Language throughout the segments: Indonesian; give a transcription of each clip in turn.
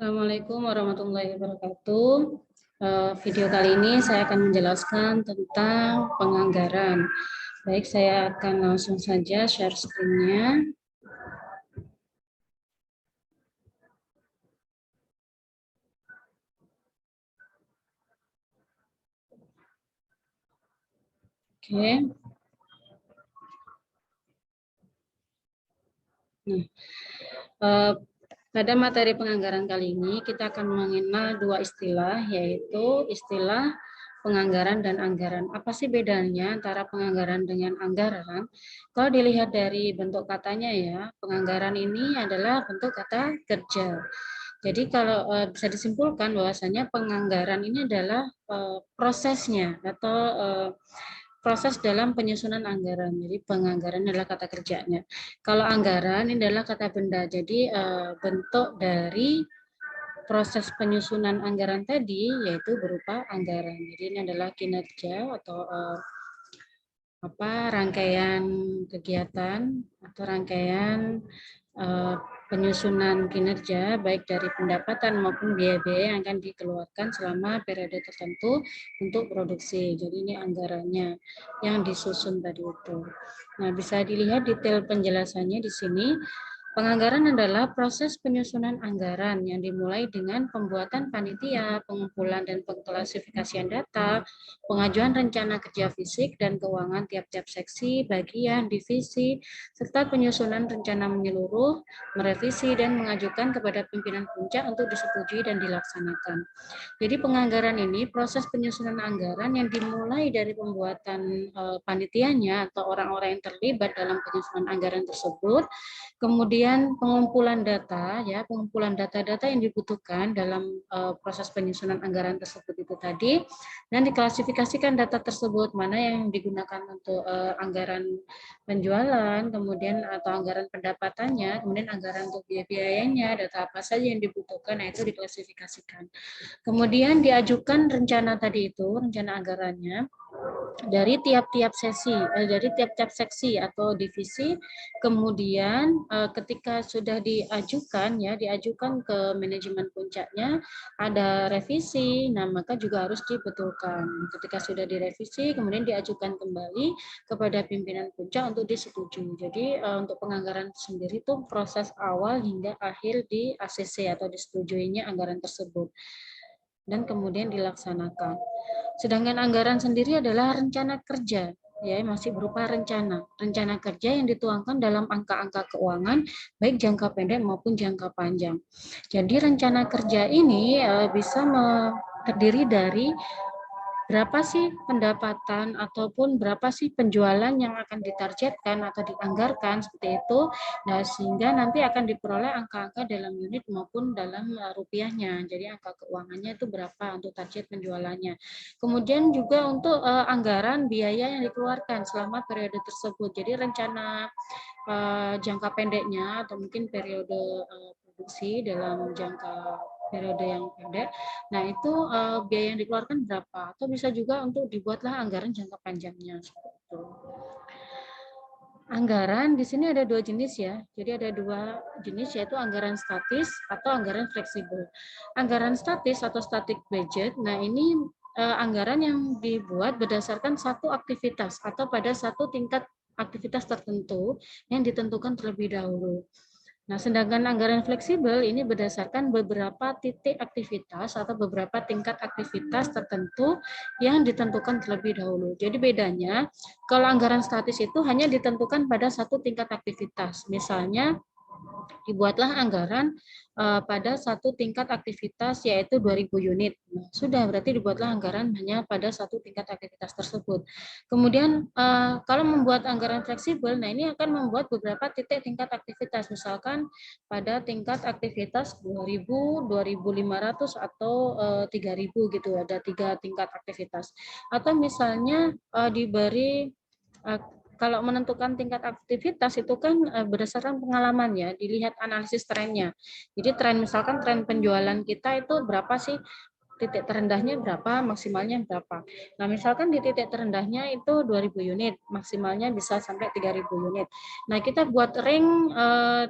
Assalamualaikum warahmatullahi wabarakatuh. Video kali ini saya akan menjelaskan tentang penganggaran. Baik, saya akan langsung saja share screen-nya. Oke. Nah, pada materi penganggaran kali ini kita akan mengenal dua istilah, yaitu istilah penganggaran dan anggaran. Apa sih bedanya antara penganggaran dengan anggaran? Kalau dilihat dari bentuk katanya ya, penganggaran ini adalah bentuk kata kerja. Jadi kalau bisa disimpulkan bahwasanya penganggaran ini adalah prosesnya atau proses dalam penyusunan anggaran. Jadi penganggaran adalah kata kerjanya. Kalau anggaran ini adalah kata benda. Jadi bentuk dari proses penyusunan anggaran tadi yaitu berupa anggaran. Jadi ini adalah kinerja atau rangkaian kegiatan atau rangkaian penyusunan kinerja baik dari pendapatan maupun biaya-biaya yang akan dikeluarkan selama periode tertentu untuk produksi. Jadi ini anggarannya yang disusun tadi itu. Nah, bisa dilihat detail penjelasannya di sini. Penganggaran adalah proses penyusunan anggaran yang dimulai dengan pembuatan panitia, pengumpulan dan pengklasifikasian data, pengajuan rencana kerja fisik dan keuangan tiap-tiap seksi, bagian, divisi, serta penyusunan rencana menyeluruh, merevisi, dan mengajukan kepada pimpinan puncak untuk disetujui dan dilaksanakan. Jadi penganggaran ini proses penyusunan anggaran yang dimulai dari pembuatan panitianya atau orang-orang yang terlibat dalam penyusunan anggaran tersebut, kemudian pengumpulan data ya, pengumpulan data-data yang dibutuhkan dalam proses penyusunan anggaran tersebut itu tadi, dan diklasifikasikan data tersebut mana yang digunakan untuk anggaran penjualan, kemudian atau anggaran pendapatannya, kemudian anggaran untuk biaya-biayanya, data apa saja yang dibutuhkan, nah itu diklasifikasikan. Kemudian diajukan rencana tadi itu, rencana anggarannya dari tiap-tiap sesi, dari tiap-tiap seksi atau divisi. Kemudian ketika sudah diajukan ya, diajukan ke manajemen puncaknya, ada revisi. Nah, maka juga harus dibetulkan. Ketika sudah direvisi, kemudian diajukan kembali kepada pimpinan puncak untuk disetujui. Jadi untuk penganggaran sendiri itu proses awal hingga akhir di ACC atau disetujuinya anggaran tersebut dan kemudian dilaksanakan. Sedangkan anggaran sendiri adalah rencana kerja, ya masih berupa rencana kerja yang dituangkan dalam angka-angka keuangan baik jangka pendek maupun jangka panjang. Jadi rencana kerja ini bisa terdiri dari berapa sih pendapatan ataupun berapa sih penjualan yang akan ditargetkan atau dianggarkan seperti itu. Nah, sehingga nanti akan diperoleh angka-angka dalam unit maupun dalam rupiahnya. Jadi angka keuangannya itu berapa untuk target penjualannya. Kemudian juga untuk anggaran biaya yang dikeluarkan selama periode tersebut. Jadi rencana jangka pendeknya atau mungkin periode produksi dalam jangka periode yang pendek. Nah, itu biaya yang dikeluarkan berapa? Atau bisa juga untuk dibuatlah anggaran jangka panjangnya seperti itu. Anggaran di sini ada dua jenis ya. Jadi ada dua jenis yaitu anggaran statis atau anggaran fleksibel. Anggaran statis atau static budget. Nah, ini anggaran yang dibuat berdasarkan satu aktivitas atau pada satu tingkat aktivitas tertentu yang ditentukan terlebih dahulu. Nah, sedangkan anggaran fleksibel ini berdasarkan beberapa titik aktivitas atau beberapa tingkat aktivitas tertentu yang ditentukan terlebih dahulu. Jadi bedanya, kalau anggaran statis itu hanya ditentukan pada satu tingkat aktivitas. Misalnya, dibuatlah anggaran pada satu tingkat aktivitas yaitu 2000 unit. Nah, sudah berarti dibuatlah anggaran hanya pada satu tingkat aktivitas tersebut. Kemudian kalau membuat anggaran fleksibel, nah ini akan membuat beberapa titik tingkat aktivitas. Misalkan pada tingkat aktivitas 2000, 2500 atau 3000 gitu, ada 3 tingkat aktivitas. Atau misalnya diberi kalau menentukan tingkat aktivitas itu kan berdasarkan pengalaman ya, dilihat analisis trennya. Jadi tren misalkan tren penjualan kita itu berapa sih, titik terendahnya berapa, maksimalnya berapa. Nah, misalkan di titik terendahnya itu 2000 unit, maksimalnya bisa sampai 3000 unit. Nah, kita buat ring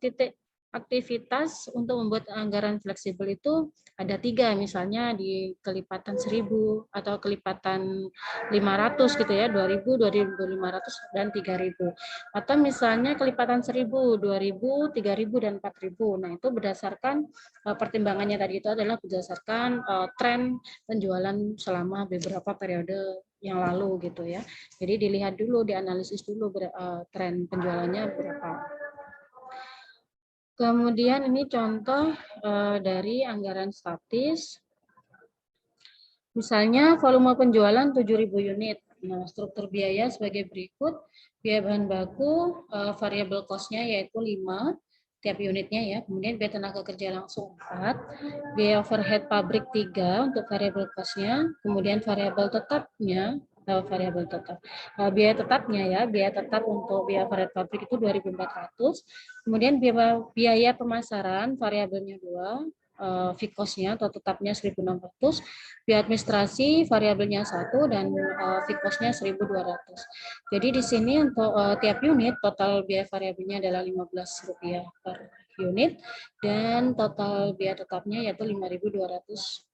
titik aktivitas untuk membuat anggaran fleksibel itu ada 3, misalnya di kelipatan 1.000 atau kelipatan 500 gitu ya, 2.000, 2.500 dan 3.000. Atau misalnya kelipatan 1.000, 2.000, 3.000 dan 4.000. Nah, itu berdasarkan pertimbangannya tadi itu adalah berdasarkan tren penjualan selama beberapa periode yang lalu gitu ya. Jadi dilihat dulu, dianalisis dulu tren penjualannya berapa. Kemudian ini contoh dari anggaran statis. Misalnya volume penjualan 7.000 unit. Nah, struktur biaya sebagai berikut. Biaya bahan baku, variable cost-nya yaitu 5 tiap unitnya ya. Kemudian biaya tenaga kerja langsung 4. Biaya overhead pabrik 3 untuk variable cost-nya. Kemudian variabel tetapnya, variabel tetap. Biaya tetapnya ya, biaya tetap untuk biaya overhead pabrik itu 2.400. Kemudian biaya pemasaran variabelnya 2, fixed cost-nya atau tetapnya 1.600, biaya administrasi variabelnya 1 dan fixed cost-nya 1.200. Jadi di sini untuk tiap unit total biaya variabelnya adalah Rp15 per unit dan total biaya tetapnya yaitu Rp5.200.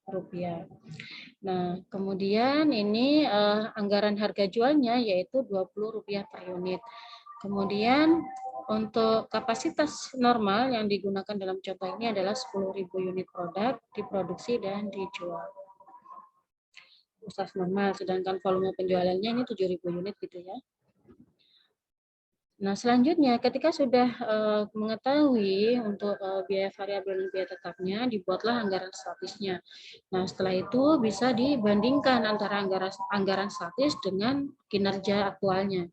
Nah, kemudian ini anggaran harga jualnya yaitu Rp20 per unit. Kemudian untuk kapasitas normal yang digunakan dalam contoh ini adalah 10.000 unit produk diproduksi dan dijual. Kapasitas normal, sedangkan volume penjualannya ini 7.000 unit gitu ya. Nah, selanjutnya ketika sudah mengetahui untuk biaya variabel dan biaya tetapnya, dibuatlah anggaran statisnya. Nah, setelah itu bisa dibandingkan antara anggaran statis dengan kinerja aktualnya.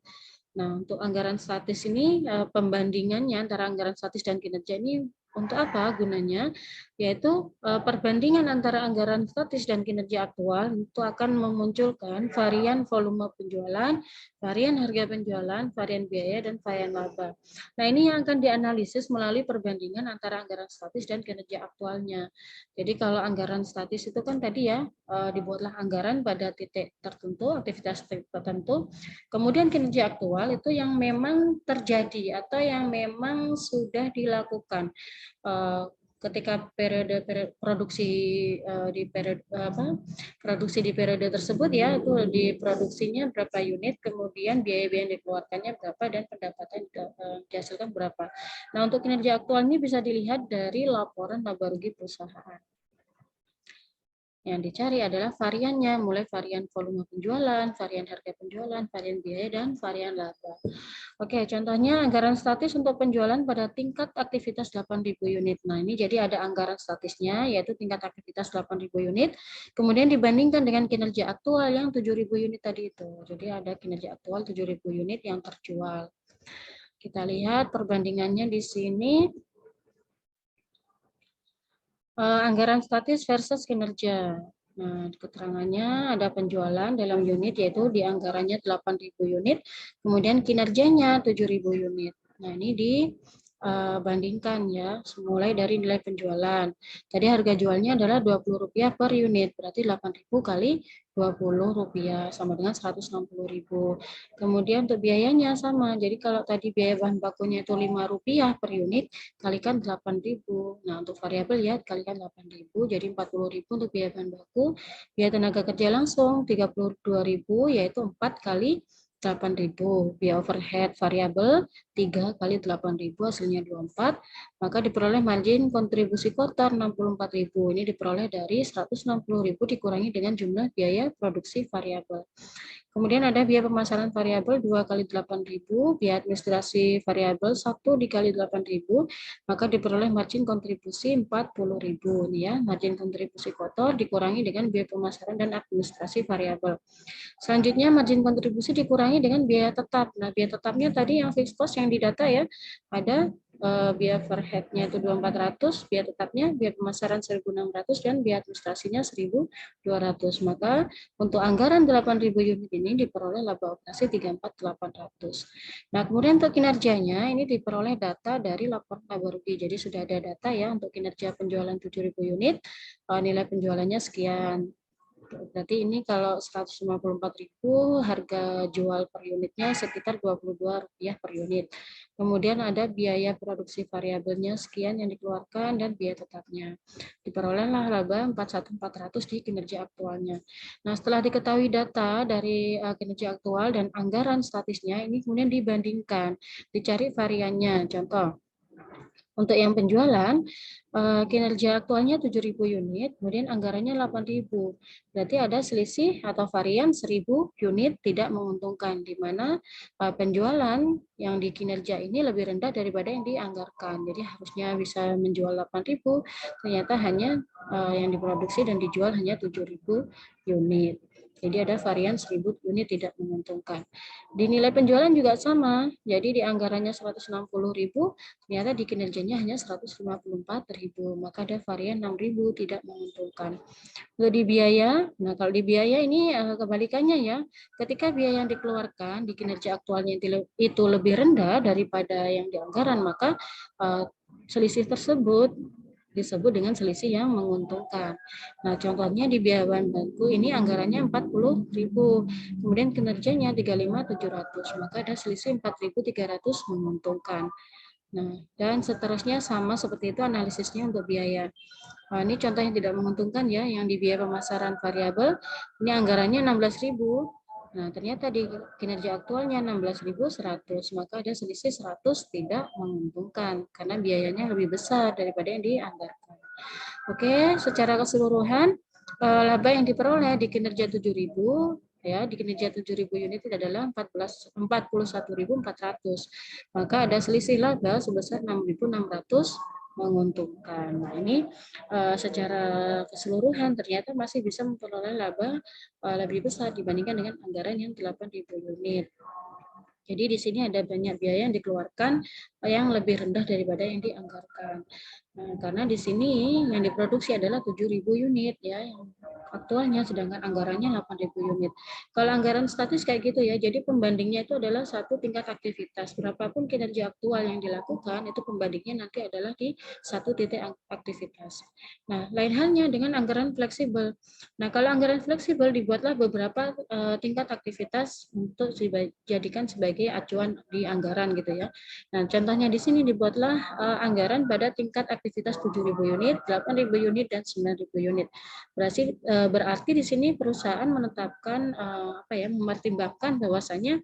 Nah, untuk anggaran statis ini, pembandingannya antara anggaran statis dan kinerja ini untuk apa gunanya? Yaitu perbandingan antara anggaran statis dan kinerja aktual itu akan memunculkan varian volume penjualan, varian harga penjualan, varian biaya, dan varian laba. Nah, ini yang akan dianalisis melalui perbandingan antara anggaran statis dan kinerja aktualnya. Jadi kalau anggaran statis itu kan tadi ya, dibuatlah anggaran pada titik tertentu, aktivitas tertentu, kemudian kinerja aktual itu yang memang terjadi atau yang memang sudah dilakukan ketika periode produksi di periode produksi di periode tersebut ya, itu diproduksinya berapa unit, kemudian biaya-biaya yang dikeluarkannya berapa, dan pendapatan dihasilkan berapa. Nah, untuk kinerja aktual ini bisa dilihat dari laporan laba rugi perusahaan. Yang dicari adalah variannya, mulai varian volume penjualan, varian harga penjualan, varian biaya, dan varian laba. Oke, contohnya anggaran statis untuk penjualan pada tingkat aktivitas 8.000 unit. Nah, ini jadi ada anggaran statisnya, yaitu tingkat aktivitas 8.000 unit, kemudian dibandingkan dengan kinerja aktual yang 7.000 unit tadi itu. Jadi ada kinerja aktual 7.000 unit yang terjual. Kita lihat perbandingannya di sini. Anggaran statis versus kinerja. Nah, keterangannya ada penjualan dalam unit yaitu di anggarannya 8.000 unit, kemudian kinerjanya 7.000 unit. Nah, ini dibandingkan ya, mulai dari nilai penjualan. Tadi harga jualnya adalah Rp20 per unit, berarti 8.000 kali Rp20 sama dengan 160.000. Kemudian untuk biayanya sama. Jadi kalau tadi biaya bahan bakunya itu Rp5 per unit, kalikan 8.000. Nah, untuk variabel ya kalikan 8.000, jadi 40.000 untuk biaya bahan baku. Biaya tenaga kerja langsung 32.000, yaitu 4 kali 8.000. Biaya overhead variabel 3 kali 8.000, hasilnya 24. Maka diperoleh margin kontribusi kotor 64.000. Ini diperoleh dari 160.000 dikurangi dengan jumlah biaya produksi variabel. Kemudian ada biaya pemasaran variabel 2 kali 8.000, biaya administrasi variabel 1 dikali 8.000, maka diperoleh margin kontribusi 40.000 ini ya, margin kontribusi kotor dikurangi dengan biaya pemasaran dan administrasi variabel. Selanjutnya margin kontribusi dikurangi dengan biaya tetap. Nah, biaya tetapnya tadi yang fixed cost yang didata ya, ada biaya overhead-nya itu 2.400, biaya tetapnya, biaya pemasaran 1.600, dan biaya administrasinya 1.200. Maka untuk anggaran 8.000 unit ini diperoleh laba operasi 34.800. Nah, kemudian untuk kinerjanya ini diperoleh data dari laporan laba rugi. Jadi sudah ada data ya untuk kinerja penjualan 7.000 unit, nilai penjualannya sekian. Berarti ini kalau 154.000 harga jual per unitnya sekitar Rp22 per unit. Kemudian ada biaya produksi variabelnya sekian yang dikeluarkan dan biaya tetapnya. Diperolehlah laba 41.400 di kinerja aktualnya. Nah, setelah diketahui data dari kinerja aktual dan anggaran statisnya, ini kemudian dibandingkan, dicari variannya. Contoh, untuk yang penjualan, kinerja aktualnya 7.000 unit, kemudian anggarannya 8.000. Berarti ada selisih atau varian 1.000 unit tidak menguntungkan, di mana penjualan yang di kinerja ini lebih rendah daripada yang dianggarkan. Jadi harusnya bisa menjual 8.000, ternyata hanya yang diproduksi dan dijual hanya 7.000 unit. Jadi ada varian 1.000 unit tidak menguntungkan. Di nilai penjualan juga sama, jadi di anggarannya 160.000, ternyata di kinerjanya hanya 154.000, maka ada varian 6.000 tidak menguntungkan. Lalu di biaya, nah kalau di biaya ini kebalikannya ya, ketika biaya yang dikeluarkan di kinerja aktualnya itu lebih rendah daripada yang di anggaran, maka selisih tersebut disebut dengan selisih yang menguntungkan. Nah, contohnya di biaya bahan baku ini anggarannya 40.000, kemudian kinerjanya 35.700, maka ada selisih 4.300 menguntungkan. Nah, dan seterusnya sama seperti itu analisisnya untuk biaya. Nah, ini contoh yang tidak menguntungkan ya, yang di biaya pemasaran variabel, ini anggarannya 16.000. Nah, ternyata di kinerja aktualnya 16.100, maka ada selisih 100 tidak menguntungkan karena biayanya lebih besar daripada yang dianggarkan. Oke, secara keseluruhan laba yang diperoleh di kinerja 7.000 ya, di kinerja 7.000 unit itu adalah 41.400. Maka ada selisih laba sebesar 6.600 menguntungkan. Nah, ini secara keseluruhan ternyata masih bisa memperoleh laba lebih besar dibandingkan dengan anggaran yang 8.000 unit. Jadi di sini ada banyak biaya yang dikeluarkan yang lebih rendah daripada yang dianggarkan. Nah, karena di sini yang diproduksi adalah 7.000 unit ya, yang aktualnya, sedangkan anggarannya 8.000 unit. Kalau anggaran statis kayak gitu ya, jadi pembandingnya itu adalah satu tingkat aktivitas. Berapapun kinerja aktual yang dilakukan, itu pembandingnya nanti adalah di satu titik aktivitas. Nah, lain halnya dengan anggaran fleksibel. Nah, kalau anggaran fleksibel dibuatlah beberapa tingkat aktivitas untuk dijadikan sebagai acuan di anggaran gitu ya. Nah, contohnya di sini dibuatlah anggaran pada tingkat aktivitas 7.000 unit, 8.000 unit, dan 9.000 unit. Berarti di sini perusahaan menetapkan mempertimbangkan bahwasanya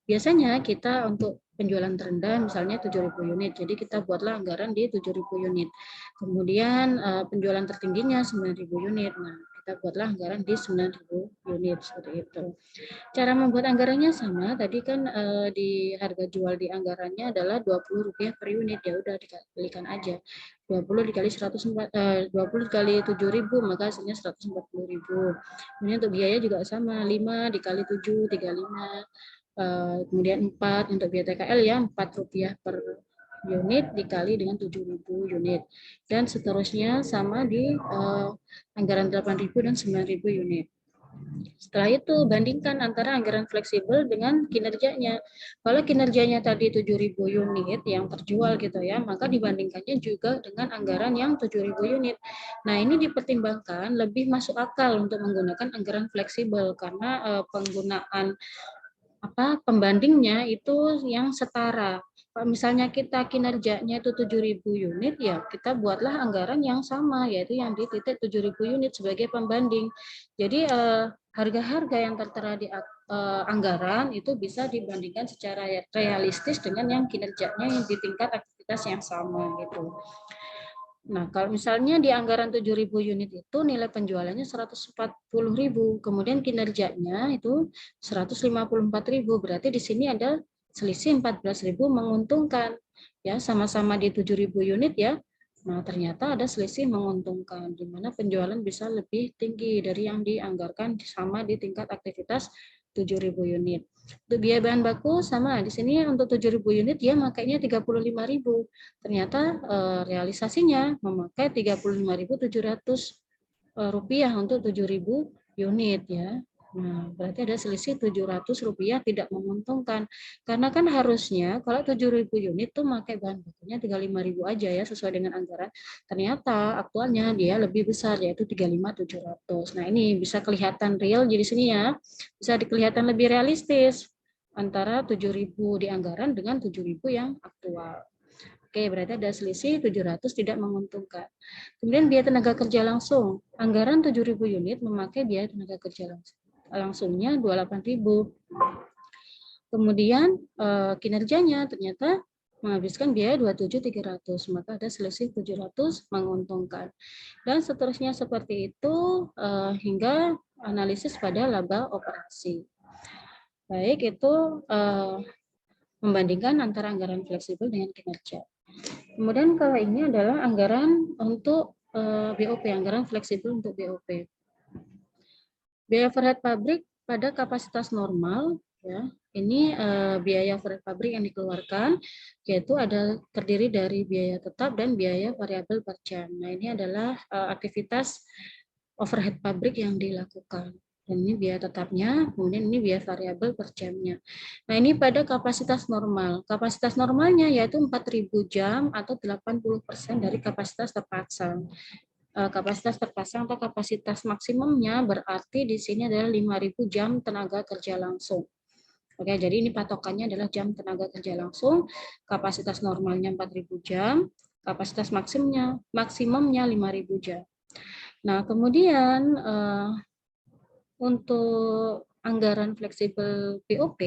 biasanya kita untuk penjualan terendah misalnya 7.000 unit, jadi kita buatlah anggaran di 7.000 unit. Kemudian penjualan tertingginya 9.000 unit, nah kita buatlah anggaran di 9.000 unit seperti itu. Cara membuat anggarannya sama, tadi kan di harga jual di anggarannya adalah Rp20 per unit, ya udah dikalikan aja. 20 dikali 20 dikali 7.000 maka hasilnya 140.000. Kemudian untuk biaya juga sama, 5 dikali 7 35. Kemudian 4 untuk biaya TKL ya, Rp4 per unit dikali dengan 7.000 unit. Dan seterusnya sama di anggaran 8.000 dan 9.000 unit. Setelah itu bandingkan antara anggaran fleksibel dengan kinerjanya. Kalau kinerjanya tadi 7.000 unit yang terjual gitu ya, maka dibandingkannya juga dengan anggaran yang 7.000 unit. Nah, ini dipertimbangkan lebih masuk akal untuk menggunakan anggaran fleksibel karena penggunaan pembandingnya itu yang setara. Kalau misalnya kita kinerjanya itu 7.000 unit, ya kita buatlah anggaran yang sama, yaitu yang di titik 7.000 unit sebagai pembanding. Jadi harga-harga yang tertera di anggaran itu bisa dibandingkan secara realistis dengan yang kinerjanya yang di tingkat aktivitas yang sama gitu. Nah, kalau misalnya di anggaran 7.000 unit itu nilai penjualannya 140.000, kemudian kinerjanya itu 154.000, berarti di sini ada selisih 14.000 menguntungkan. Ya, sama-sama di 7.000 unit ya. Nah, ternyata ada selisih menguntungkan, di mana penjualan bisa lebih tinggi dari yang dianggarkan sama di tingkat aktivitas 7.000 unit. Untuk biaya bahan baku sama, di sini untuk 7.000 unit dia makainya 35.000. Ternyata realisasinya memakai 35.700 rupiah untuk 7.000 unit ya. Nah, berarti ada selisih Rp700 tidak menguntungkan. Karena kan harusnya kalau 7.000 unit tuh pakai bahan bakunya 35.000 aja ya sesuai dengan anggaran. Ternyata aktualnya dia lebih besar yaitu 35.700. Nah, ini bisa kelihatan real jadi sini ya. Bisa kelihatan lebih realistis antara 7.000 di anggaran dengan 7.000 yang aktual. Oke, berarti ada selisih 700 tidak menguntungkan. Kemudian biaya tenaga kerja langsung. Anggaran 7.000 unit memakai biaya tenaga kerja langsungnya 28.000. Kemudian kinerjanya ternyata menghabiskan biaya 27.300, maka ada selisih 700 menguntungkan. Dan seterusnya seperti itu hingga analisis pada laba operasi. Baik, itu membandingkan antara anggaran fleksibel dengan kinerja. Kemudian kalau ini adalah anggaran untuk BOP, anggaran fleksibel untuk BOP. Biaya overhead pabrik pada kapasitas normal, ya, ini biaya overhead pabrik yang dikeluarkan, yaitu ada terdiri dari biaya tetap dan biaya variabel per jam. Nah, ini adalah aktivitas overhead pabrik yang dilakukan. Dan ini biaya tetapnya, kemudian ini biaya variabel per jamnya. Nah, ini pada kapasitas normal. Kapasitas normalnya yaitu 4.000 jam atau 80% dari kapasitas terpasang. Kapasitas terpasang atau kapasitas maksimumnya berarti di sini adalah 5.000 jam tenaga kerja langsung. Oke, jadi ini patokannya adalah jam tenaga kerja langsung. Kapasitas normalnya 4.000 jam, kapasitas maksimumnya 5.000 jam. Nah, kemudian untuk anggaran fleksibel BOP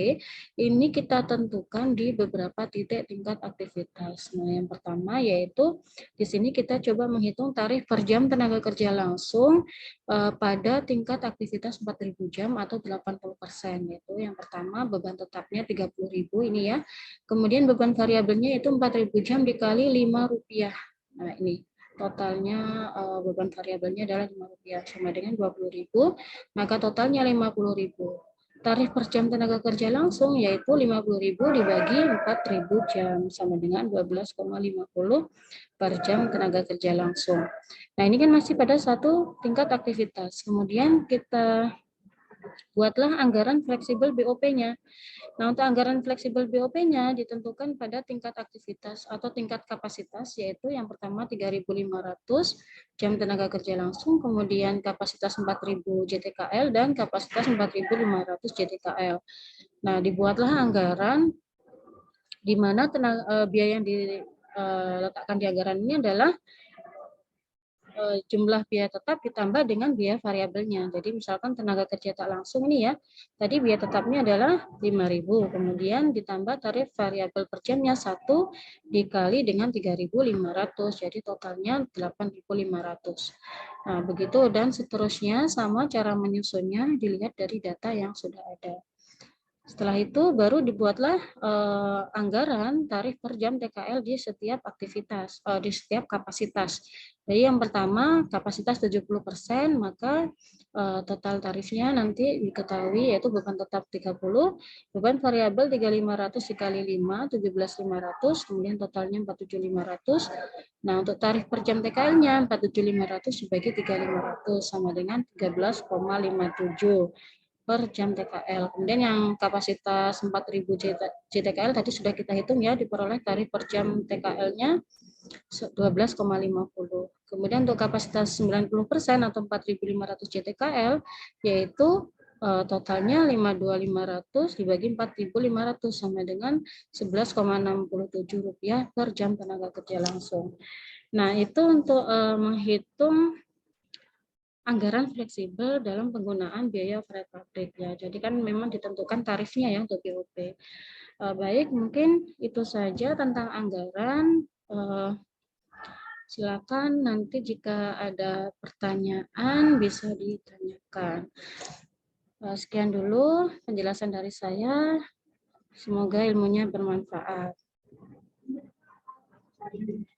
ini kita tentukan di beberapa titik tingkat aktivitas. Nah, yang pertama yaitu di sini kita coba menghitung tarif per jam tenaga kerja langsung pada tingkat aktivitas 4.000 jam atau 80%. Yaitu yang pertama beban tetapnya 30.000 ini ya. Kemudian beban variabelnya itu 4.000 jam dikali Rp5. Nah, ini totalnya beban variabelnya adalah Rp5 sama dengan 20.000, maka totalnya 50.000. Tarif per jam tenaga kerja langsung yaitu 50.000 dibagi 4.000 jam sama dengan 12,50 per jam tenaga kerja langsung. Nah, ini kan masih pada satu tingkat aktivitas. Kemudian kita buatlah anggaran fleksibel BOP-nya. Nah, untuk anggaran fleksibel BOP-nya ditentukan pada tingkat aktivitas atau tingkat kapasitas, yaitu yang pertama 3.500 jam tenaga kerja langsung, kemudian kapasitas 4.000 JTKL, dan kapasitas 4.500 JTKL. Nah, dibuatlah anggaran di mana biaya yang diletakkan di anggaran ini adalah jumlah biaya tetap ditambah dengan biaya variabelnya. Jadi misalkan tenaga kerja tak langsung ini ya, tadi biaya tetapnya adalah 5.000, kemudian ditambah tarif variabel per jamnya 1 dikali dengan 3.500, jadi totalnya 8.500. Nah, begitu dan seterusnya sama cara menyusunnya dilihat dari data yang sudah ada. Setelah itu baru dibuatlah anggaran tarif per jam TKL di setiap aktivitas, di setiap kapasitas. Jadi yang pertama kapasitas 70%, maka total tarifnya nanti diketahui yaitu beban tetap 30, beban variabel 3.500 dikali 5, 17.500, kemudian totalnya 47.500. Nah, untuk tarif per jam TKL-nya 47.500 dibagi 3.500 sama dengan 13,57 per jam TKL. Kemudian yang kapasitas 4.000 JTKL tadi sudah kita hitung ya, diperoleh tarif per jam TKL-nya 12,50. Kemudian untuk kapasitas 90% atau 4.500 JTKL yaitu totalnya 52.500 dibagi 4.500 sama dengan 11,67 rupiah per jam tenaga kerja langsung. Nah, itu untuk menghitung anggaran fleksibel dalam penggunaan biaya overhead pabrik ya. Jadi kan memang ditentukan tarifnya ya untuk BOP. Baik, mungkin itu saja tentang anggaran. Silakan nanti jika ada pertanyaan bisa ditanyakan. Sekian dulu penjelasan dari saya. Semoga ilmunya bermanfaat.